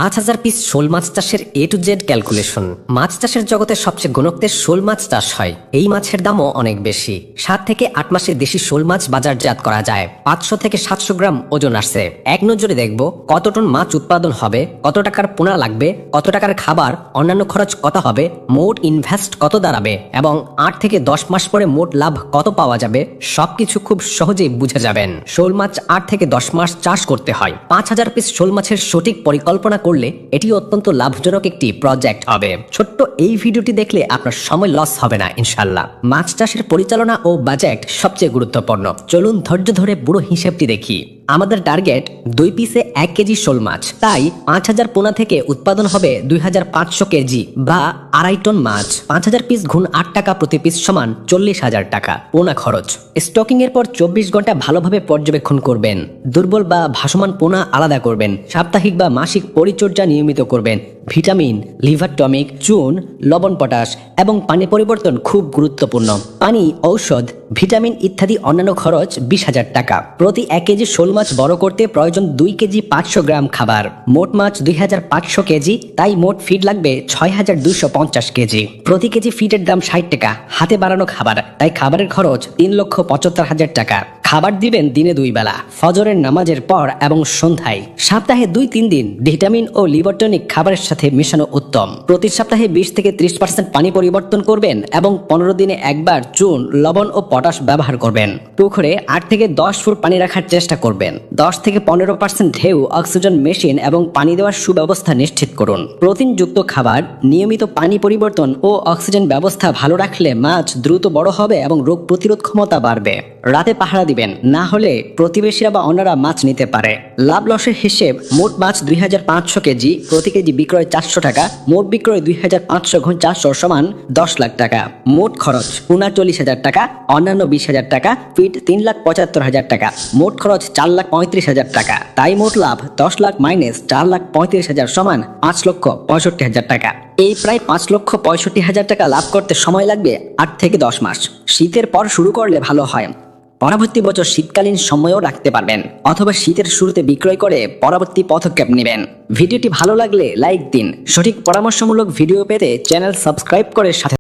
5,000 piece শোল মাছ চাষের A to Z calculation. মাছ চাষের জগতে সবচেয়ে গুণগত শোল মাছ চাষ হয়। এই মাছের দামও অনেক বেশি। 7 থেকে 8 মাসে দেশি শোল মাছ বাজারজাত করা যায়। 500 থেকে 700 গ্রাম ওজন আসে। এক নজরে দেখব কত টন মাছ উৎপাদন হবে, কত টাকার পোনা লাগবে, কত টাকার খাবার, অন্যান্য খরচ কত হবে, মোট ইনভেস্ট কত দাঁড়াবে এবং 8 থেকে 10 মাস পরে মোট লাভ কত পাওয়া যাবে, সবকিছু খুব সহজেই বুঝে যাবেন। শোল মাছ 8 থেকে 10 মাস চাষ করতে হয়। 5,000 পিস শোল মাছের সঠিক পরিকল্পনা করলে এটি অত্যন্ত লাভজনক একটি প্রজেক্ট হবে। ছোট্ট এই ভিডিওটি দেখলে আপনার সময় লস হবে না ইনশাল্লাহ। মাছ চাষের পরিচালনা ও বাজেট সবচেয়ে গুরুত্বপূর্ণ। চলুন ধৈর্য ধরে পুরো হিসেবটি দেখি। আমাদের টার্গেট 2 পিসে 1 কেজি শোল মাছ, তাই 5,000 পোনা থেকে উৎপাদন হবে 2,500 কেজি বা 2.5 টন মাছ। 5,000 পিস গুণ 8 টাকা প্রতি পিস সমান 40,000 টাকা পোনা খরচ। স্টকিং এর পর 24 ঘন্টা ভালোভাবে পর্যবেক্ষণ করবেন। দুর্বল বা ভাসমান পোনা আলাদা করবেন। সাপ্তাহিক বা মাসিক পরিচর্যা নিয়মিত করবেন। ভিটামিন, লিভার টনিক, চুন, লবণ, পটাশ এবং পানি পরিবর্তন খুব গুরুত্বপূর্ণ। পানি, ঔষধ, ভিটামিন ইত্যাদি অন্যান্য খরচ 20,000 টাকা। প্রতি 1 কেজি শোল মাছ বড় করতে প্রয়োজন 2 কেজি 500 গ্রাম খাবার। মোট মাছ 2,500 কেজি, তাই মোট ফিড লাগবে 6,250 কেজি। প্রতি কেজি ফিডের দাম 60 টাকা। হাতে বানানো খাবার, তাই খাবারের খরচ 3,75,000 টাকা। খাবার দিবেন দিনে 2 বেলা, ফজরের নামাজের পর এবং সন্ধ্যায়। সপ্তাহে 2-3 দিন ভিটামিন ও লিভার টনিক খাবারের সাথে মেশানো উত্তম। প্রতি সপ্তাহে 20 থেকে 30% পানি পরিবর্তন করবেন এবং 15 দিনে একবার চুন, লবণ ও পটাশ ব্যবহার করবেন। পুকুরে 8 থেকে 10 ফুট পানি রাখার চেষ্টা করবেন। 10 থেকে 15% ঢেউ, অক্সিজেন মেশিন এবং পানি দেওয়ার সুব্যবস্থা নিশ্চিত করুন। প্রোটিনযুক্ত খাবার, নিয়মিত পানি পরিবর্তন ও অক্সিজেন ব্যবস্থা ভালো রাখলে মাছ দ্রুত বড় হবে এবং রোগ প্রতিরোধ ক্ষমতা বাড়বে। রাতে পাহারা দিবেন, না হলে প্রতিবেশীরা বা অন্যরা মাছ নিতে পারে। লাভ লসের হিসেব: মোট মাছ 2,500 কেজি, প্রতি কেজি বিক্রয় 400 টাকা। মোট বিক্রয় 2,500 গুণ 400 সমান 10 লাখ টাকা। মোট খরচ: পোনা 40,000 টাকা, অন্যান্য 20,000 টাকা, ফিড 3,75,000 টাকা। মোট খরচ 4,35,000 টাকা। তাই মোট লাভ 10 লাখ মাইনাস 4,35,000 সমান 5,65,000 টাকা। এই প্রায় 5,65,000 টাকা লাভ করতে সময় লাগবে 8 থেকে 10 মাস। শীতের পর শুরু করলে ভালো হয়। পরবর্তী বছর শীতকালীন সময়ও রাখতে পারবেন, অথবা শীতের শুরুতে বিক্রয় করে পরবর্তী পদক্ষেপ নেবেন। ভিডিওটি ভালো লাগলে লাইক দিন। সঠিক পরামর্শমূলক ভিডিও পেতে চ্যানেল সাবস্ক্রাইব করে সাথে